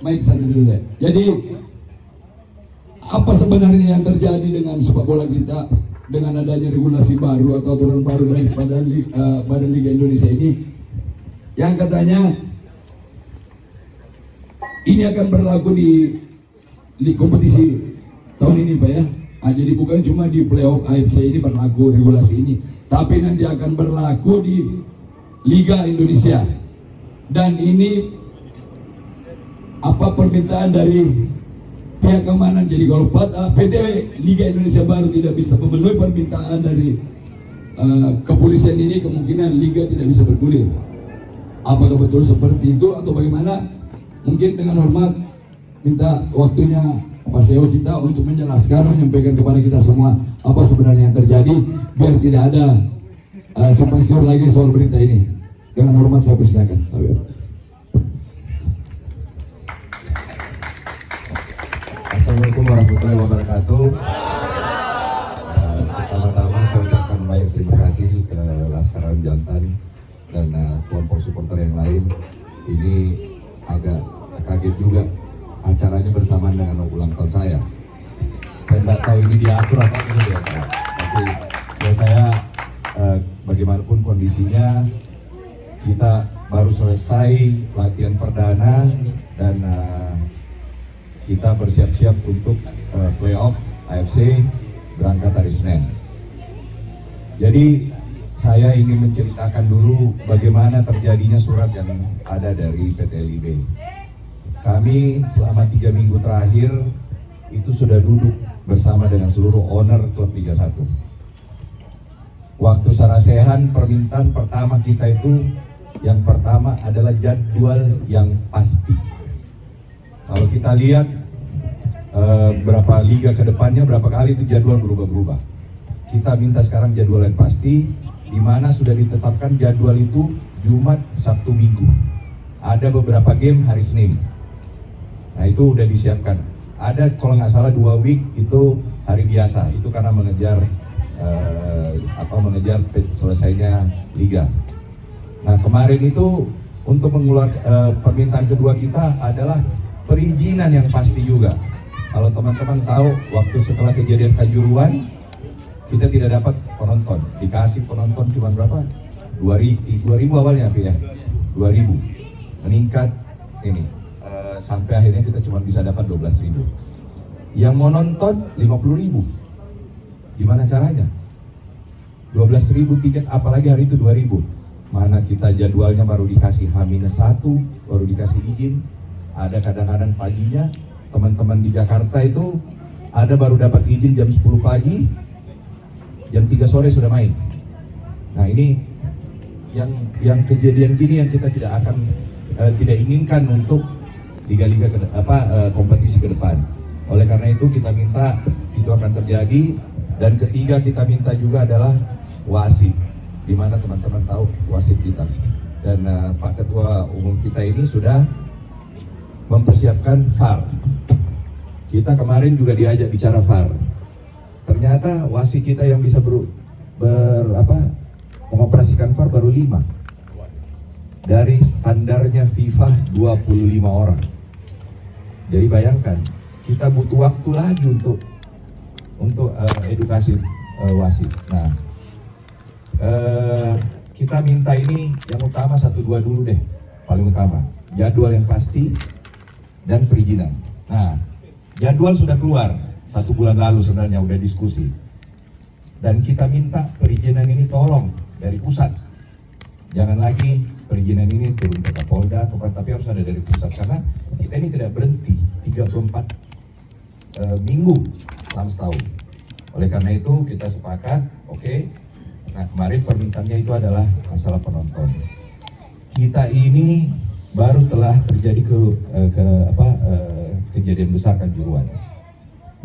Baik, satu dulu deh. Jadi apa sebenarnya yang terjadi dengan sepak bola kita dengan adanya regulasi baru atau aturan baru dari Badan Liga Indonesia ini, yang katanya ini akan berlaku di kompetisi tahun ini, Pak ya. Jadi bukan cuma di playoff AFC ini berlaku regulasi ini, tapi nanti akan berlaku di Liga Indonesia. Dan ini apa permintaan dari pihak keamanan. Jadi kalau PT Liga Indonesia baru tidak bisa memenuhi permintaan dari kepolisian ini, kemungkinan Liga tidak bisa bergulir. Apakah betul seperti itu atau bagaimana? Mungkin dengan hormat minta waktunya Pak CEO kita untuk menjelaskan, menyampaikan kepada kita semua apa sebenarnya yang terjadi, biar tidak ada simpang siur lagi soal berita ini. Dengan hormat saya persilakan. Assalamualaikum warahmatullahi wabarakatuh. Pertama-tama saya ucapkan banyak terima kasih ke Laskar Jantan dan kelompok supporter yang lain. Ini agak kaget juga acaranya bersamaan dengan ulang tahun saya. Saya tidak tahu ini diatur apa ini ya Pak. Tapi ya saya bagaimanapun kondisinya, kita baru selesai latihan perdana dan kita bersiap-siap untuk playoff AFC berangkat hari Senin. Jadi saya ingin menceritakan dulu bagaimana terjadinya surat yang ada dari PT LIB. Kami selama 3 minggu terakhir itu sudah duduk bersama dengan seluruh owner klub Liga 1. Waktu sarasehan, permintaan pertama kita itu yang pertama adalah jadwal yang pasti. Kalau kita lihat berapa liga ke depannya, berapa kali itu jadwal berubah-berubah. Kita minta sekarang jadwal yang pasti, di mana sudah ditetapkan jadwal itu Jumat, Sabtu, Minggu. Ada beberapa game hari Senin. Nah itu udah disiapkan. Ada kalau nggak salah 2 week itu hari biasa. Itu karena mengejar selesainya liga. Nah kemarin itu untuk mengeluarkan permintaan kedua kita adalah perizinan yang pasti juga. Kalau teman-teman tahu, waktu setelah kejadian Kanjuruhan, kita tidak dapat penonton. Dikasih penonton cuma berapa? 2.000 awalnya, ya? 2.000. Meningkat ini. Sampai akhirnya kita cuma bisa dapat 12.000. Yang mau nonton 50.000. Gimana caranya? 12.000 tiket, apalagi hari itu 2.000. Mana kita jadwalnya baru dikasih H-1, baru dikasih izin. Ada kadang-kadang paginya, teman-teman di Jakarta itu ada baru dapat izin jam 10 pagi, jam 3 sore sudah main. Nah ini yang kejadian gini yang kita tidak inginkan untuk liga-liga kompetisi ke depan. Oleh karena itu kita minta itu akan terjadi. Dan ketiga kita minta juga adalah wasit, di mana teman-teman tahu wasit kita dan Pak Ketua Umum kita ini sudah mempersiapkan VAR. Kita kemarin juga diajak bicara VAR. Ternyata wasit kita yang bisa mengoperasikan VAR baru 5. Dari standarnya FIFA 25 orang. Jadi bayangkan, kita butuh waktu lagi untuk edukasi wasit. Nah, kita minta ini yang utama 1-2 dulu deh, paling utama. Jadwal yang pasti dan perizinan. Nah, jadwal sudah keluar 1 bulan lalu sebenarnya, udah diskusi. Dan kita minta perizinan ini tolong dari pusat. Jangan lagi perizinan ini turun ke Kapolda, tapi harus ada dari pusat. Karena kita ini tidak berhenti 34 minggu selama setahun. Oleh karena itu kita sepakat, oke. Nah kemarin permintaannya itu adalah masalah penonton. Kita ini baru telah terjadi kejadian besar Kanjuruhan.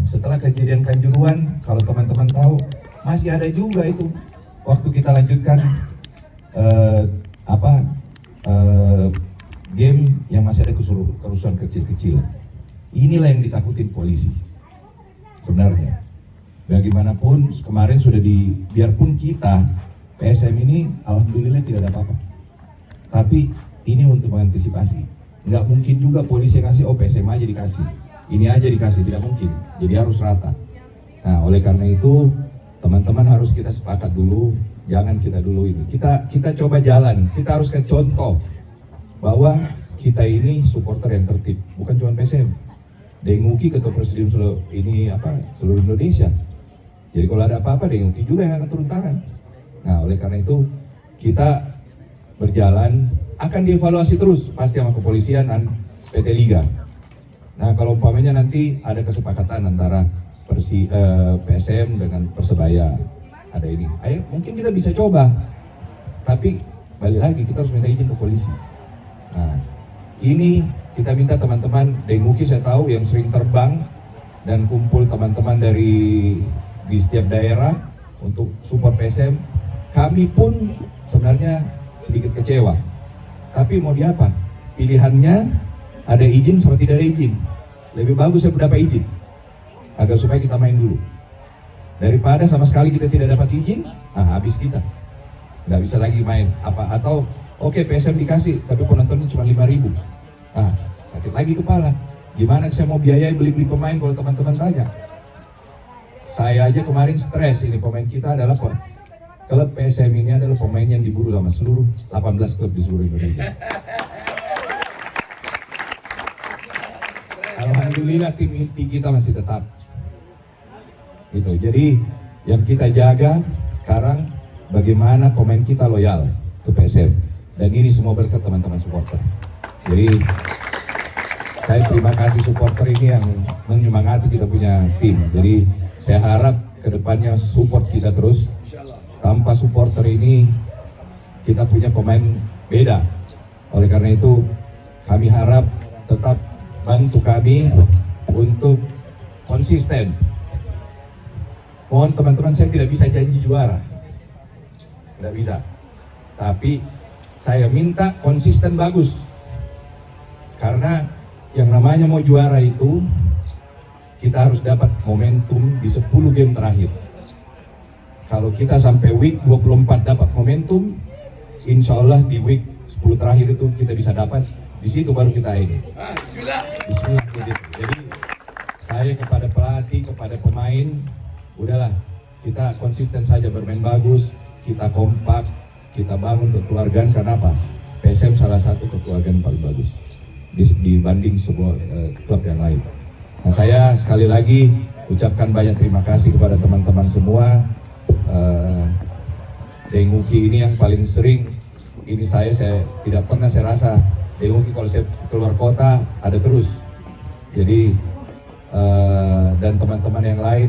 Setelah kejadian Kanjuruhan, kalau teman-teman tahu, masih ada juga itu waktu kita lanjutkan game yang masih ada kerusuhan kecil-kecil. Inilah yang ditakutin polisi sebenarnya. Bagaimanapun kemarin sudah biarpun kita PSM ini alhamdulillah tidak ada apa-apa. Tapi ini untuk mengantisipasi. Nggak mungkin juga polisi ngasih, oh PSM aja dikasih, ini aja dikasih, tidak mungkin. Jadi harus rata. Nah, oleh karena itu teman-teman harus kita sepakat dulu, jangan kita dulu ini. Kita coba jalan, kita harus ke contoh bahwa kita ini supporter yang tertib, bukan cuma PSM. Denguki ketua presidium seluruh Indonesia. Jadi kalau ada apa-apa Denguki juga yang akan turun tangan. Nah, oleh karena itu kita berjalan, akan dievaluasi terus pasti sama kepolisian dan PT Liga. Nah, kalau umpamanya nanti ada kesepakatan antara PSM dengan Persebaya, ada ini, ayo mungkin kita bisa coba. Tapi balik lagi kita harus minta izin ke polisi. Nah, ini kita minta teman-teman Denguki, saya tahu yang sering terbang dan kumpul teman-teman di setiap daerah untuk support PSM. Kami pun sebenarnya sedikit kecewa. Tapi mau diapa? Pilihannya ada izin sama tidak ada izin. Lebih bagus saya dapat izin, agar supaya kita main dulu. Daripada sama sekali kita tidak dapat izin, habis kita. Nggak bisa lagi main. Atau oke, PSM dikasih, tapi penontonnya cuma 5.000. Sakit lagi kepala. Gimana saya mau biayai beli pemain kalau teman-teman tanya? Saya aja kemarin stres, ini pemain kita adalah klub PSM ini adalah pemain yang diburu sama seluruh 18 klub di seluruh Indonesia. Alhamdulillah tim inti kita masih tetap. Gitu. Jadi yang kita jaga sekarang bagaimana pemain kita loyal ke PSM. Dan ini semua berkat teman-teman supporter. Jadi saya terima kasih supporter ini yang menyemangati kita punya tim. Jadi saya harap kedepannya support kita terus. Tanpa supporter ini kita punya pemain beda. Oleh karena itu kami harap tetap bantu kami untuk konsisten. Mohon teman-teman, saya tidak bisa janji juara, tidak bisa. Tapi saya minta konsisten bagus. Karena yang namanya mau juara itu kita harus dapat momentum di 10 game terakhir. Kalau kita sampai week 24 dapat momentum, insya Allah di week 10 terakhir itu kita bisa dapat. Di situ baru kita ini. Bismillah. Jadi saya kepada pelatih, kepada pemain, udahlah kita konsisten saja bermain bagus, kita kompak, kita bangun kekeluargaan. Karena apa? PSM salah satu kekeluargaan paling bagus dibanding semua klub yang lain. Nah, saya sekali lagi ucapkan banyak terima kasih kepada teman-teman semua. Denguki ini yang paling sering ini saya tidak pernah saya rasa Denguki kalau saya keluar kota ada terus. Jadi dan teman-teman yang lain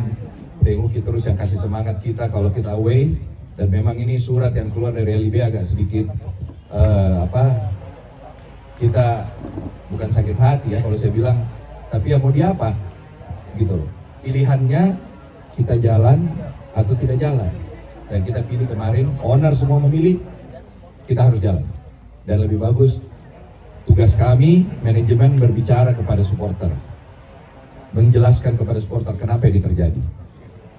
Denguki terus yang kasih semangat kita kalau kita away. Dan memang ini surat yang keluar dari LIB agak sedikit kita bukan sakit hati ya kalau saya bilang, tapi ya mau diapa gitu loh. Pilihannya kita jalan atau tidak jalan. Dan kita pilih kemarin, owner semua memilih, kita harus jalan. Dan lebih bagus, tugas kami, manajemen berbicara kepada supporter. Menjelaskan kepada supporter kenapa ini terjadi.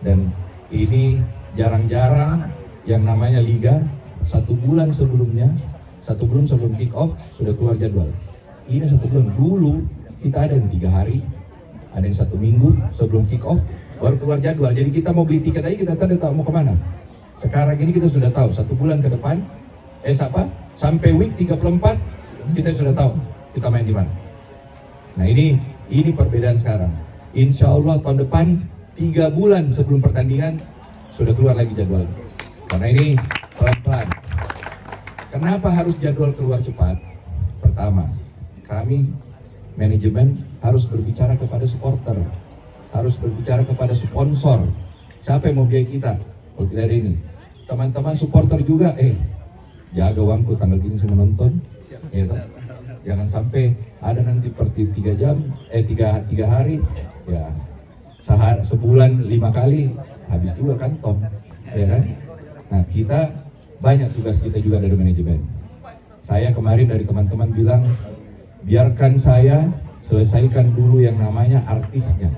Dan ini jarang-jarang yang namanya liga, 1 bulan sebelumnya, 1 bulan sebelum kick off, sudah keluar jadwal. Ini 1 bulan, dulu kita ada yang 3 hari, ada yang 1 minggu sebelum kick off, baru keluar jadwal. Jadi kita mau beli tiket aja kita tidak tahu mau kemana. Sekarang ini kita sudah tahu 1 bulan ke depan, sampai week 34 kita sudah tahu kita main di mana. Nah ini perbedaan sekarang. Insya Allah tahun depan 3 bulan sebelum pertandingan sudah keluar lagi jadwal. Karena ini pelan-pelan. Kenapa harus jadwal keluar cepat? Pertama, kami manajemen harus berbicara kepada supporter, harus berbicara kepada sponsor. Siapa yang mau biaya kita? Kalau tidak ada ini, teman-teman supporter juga, jaga uangku tanggal gini saya menonton, ya, jangan sampai ada nanti per 3 jam, 3 hari, ya sebulan 5 kali habis juga kantong, ya kan? Nah kita banyak tugas kita juga dari manajemen. Saya kemarin dari teman-teman bilang, biarkan saya selesaikan dulu yang namanya artisnya.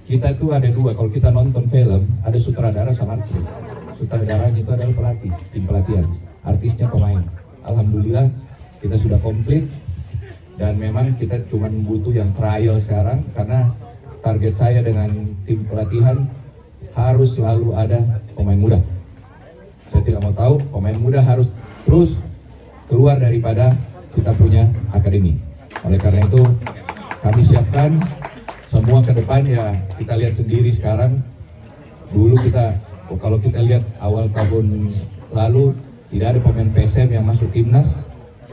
Kita tuh ada 2, kalau kita nonton film, ada sutradara sama artis. sutradaranya itu adalah pelatih, tim pelatihan, artisnya pemain. Alhamdulillah kita sudah komplit dan memang kita cuma butuh yang trial sekarang karena target saya dengan tim pelatihan harus selalu ada pemain muda. Saya tidak mau tahu pemain muda harus terus keluar daripada kita punya akademi. Oleh karena itu kami siapkan semua ke depan ya, kita lihat sendiri sekarang. Dulu kalau kita lihat awal tahun lalu tidak ada pemain PSM yang masuk timnas.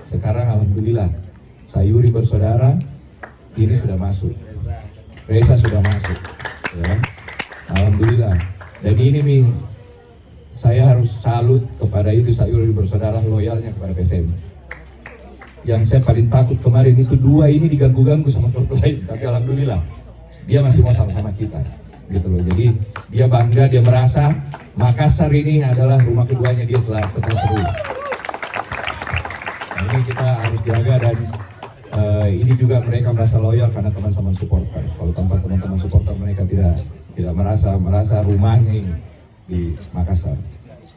Sekarang alhamdulillah Sayuri bersaudara ini sudah masuk, Reza sudah masuk, ya. Alhamdulillah. Dan ini saya harus salut kepada itu Sayuri bersaudara, loyalnya kepada PSM. Yang saya paling takut kemarin itu dua ini diganggu-ganggu sama klub lain, tapi alhamdulillah dia masih mau sama-sama kita, gitu loh. Jadi dia bangga, dia merasa Makassar ini adalah rumah keduanya dia setelah seru. Nah, ini kita harus jaga dan ini juga mereka merasa loyal karena teman-teman supporter. Kalau tanpa teman-teman supporter mereka tidak merasa rumahnya ini di Makassar.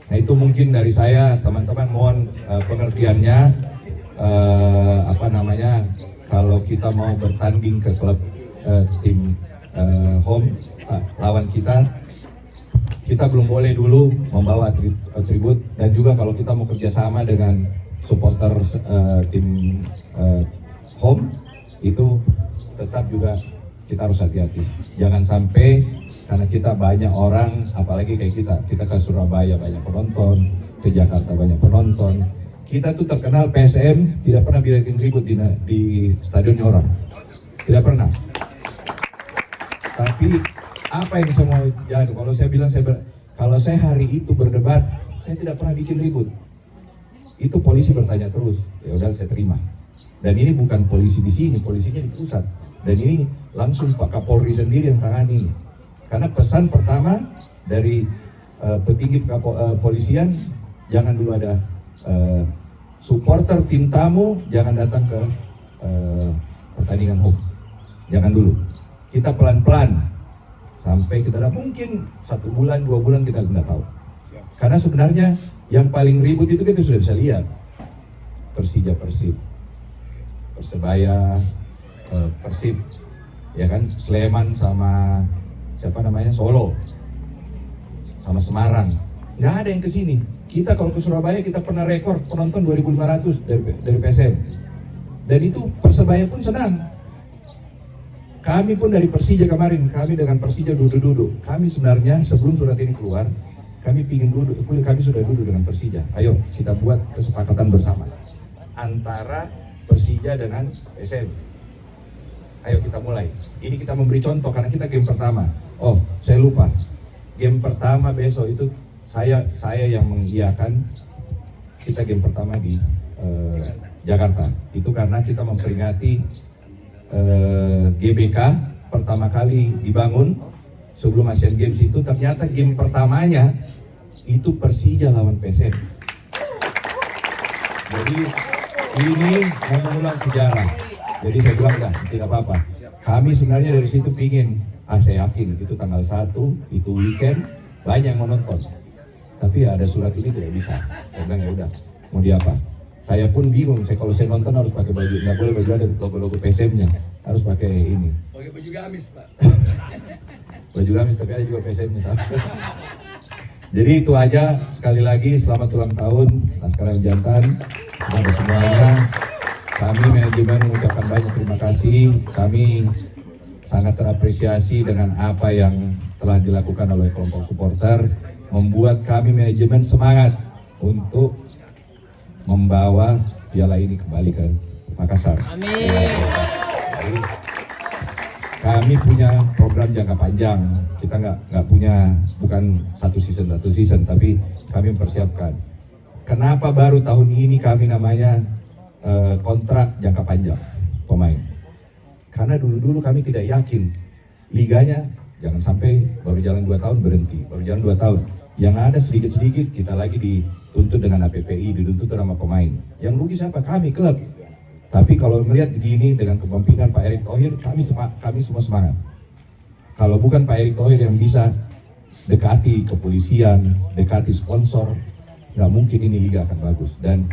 Nah itu mungkin dari saya, teman-teman mohon pengertiannya. Kalau kita mau bertanding ke klub tim home lawan kita belum boleh dulu membawa atribut, dan juga kalau kita mau kerjasama dengan supporter tim home itu tetap juga kita harus hati-hati. Jangan sampai karena kita banyak orang, apalagi kayak kita ke Surabaya banyak penonton, ke Jakarta banyak penonton, kita tuh terkenal PSM tidak pernah bikin ribut di stadionnya orang, tidak pernah. Tapi apa yang saya mau jadi? Kalau saya bilang kalau saya hari itu berdebat, saya tidak pernah bikin ribut. Itu polisi bertanya terus, ya udah saya terima. Dan ini bukan polisi di sini, polisinya di pusat. Dan ini langsung Pak Kapolri sendiri yang tangani. Karena pesan pertama dari petinggi kepolisian, jangan dulu ada supporter tim tamu, jangan datang ke pertandingan home. Jangan dulu. Kita pelan-pelan sampai kita mungkin 1 bulan, 2 bulan kita tidak tahu. Karena sebenarnya yang paling ribut itu kita sudah bisa lihat. Persija Persib, Persebaya Persib, ya kan, Sleman sama Solo, sama Semarang. Nggak ada yang kesini. Kita kalau ke Surabaya kita pernah rekor penonton 2.500 dari PSM. Dan itu Persebaya pun senang. Kami pun dari Persija kemarin, kami dengan Persija duduk-duduk. Kami sebenarnya sebelum surat ini keluar, kami sudah duduk dengan Persija. Ayo kita buat kesepakatan bersama antara Persija dengan PSM. Ayo kita mulai. Ini kita memberi contoh karena kita game pertama. Oh, saya lupa. Game pertama besok itu saya yang mengiyakan. Kita game pertama di Jakarta. Itu karena kita memperingati GBK pertama kali dibangun sebelum Asian Games itu. Ternyata game pertamanya itu Persija lawan PSM. Jadi ini mengulang sejarah. Jadi saya bilang enggak, tidak apa-apa. Kami sebenarnya dari situ pingin, saya yakin itu tanggal 1, itu weekend, banyak yang menonton. Tapi ada surat ini tidak bisa. Saya bilang ya udah, mau di apa? Saya pun bingung, kalau saya nonton harus pakai baju, nggak boleh baju ada logo-logo PSM-nya, harus pakai ini. Pakai baju gamis, Pak. Baju gamis, tapi ada juga PSM-nya. Jadi itu aja, sekali lagi selamat ulang tahun Laskar Jantan kepada semuanya. Kami manajemen mengucapkan banyak terima kasih. Kami sangat terapresiasi dengan apa yang telah dilakukan oleh kelompok supporter, membuat kami manajemen semangat untuk membawa piala ini kembali ke Makassar. Amin. Jadi, kami punya program jangka panjang. Kita nggak punya, bukan satu season, tapi kami mempersiapkan. Kenapa baru tahun ini kami namanya kontrak jangka panjang pemain? Karena dulu kami tidak yakin liganya, jangan sampai baru jalan 2 tahun berhenti, baru jalan 2 tahun. Yang ada sedikit-sedikit kita lagi dituntut dengan APPI, dituntut sama pemain. Yang rugi siapa? Kami, klub. Tapi kalau melihat begini dengan kepemimpinan Pak Erick Thohir, kami semua semangat. Kalau bukan Pak Erick Thohir yang bisa dekati kepolisian, dekati sponsor, nggak mungkin ini liga akan bagus. Dan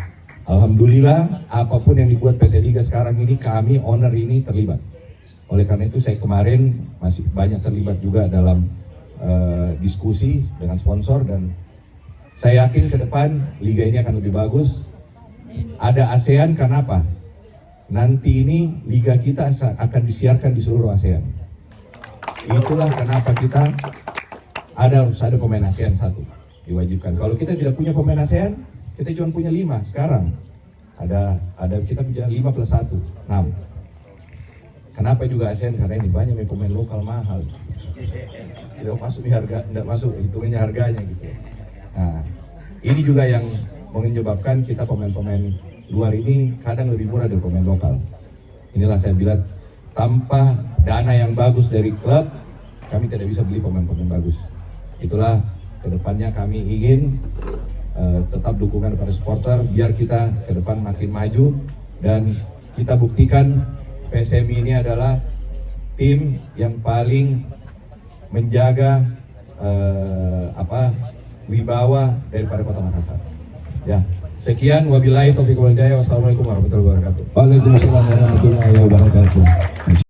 alhamdulillah apapun yang dibuat PT Liga sekarang ini, kami owner ini terlibat. Oleh karena itu saya kemarin masih banyak terlibat juga dalam diskusi dengan sponsor, dan saya yakin ke depan liga ini akan lebih bagus. Ada ASEAN, karena apa? Nanti ini liga kita akan disiarkan di seluruh ASEAN. Itulah kenapa kita harus ada pemain ASEAN 1 diwajibkan. Kalau kita tidak punya pemain ASEAN, kita cuma punya 5 sekarang. Ada kita punya 5 plus 1, 6. Kenapa juga ASEAN? Karena ini banyak pemain lokal mahal. Tidak masuk di harga, tidak masuk hitungannya harganya gitu. Nah, ini juga yang menyebabkan kita pemain-pemain luar ini kadang lebih murah dari pemain lokal. Inilah saya bilang, tanpa dana yang bagus dari klub, kami tidak bisa beli pemain-pemain bagus. Itulah kedepannya kami ingin tetap dukungan pada supporter, biar kita ke depan makin maju dan kita buktikan PSMI ini adalah tim yang paling menjaga wibawa daripada Kota Makassar. Ya, sekian, wabillahi taufiq wal hidayah. Wassalamualaikum warahmatullahi wabarakatuh. Waalaikumsalam warahmatullahi wabarakatuh.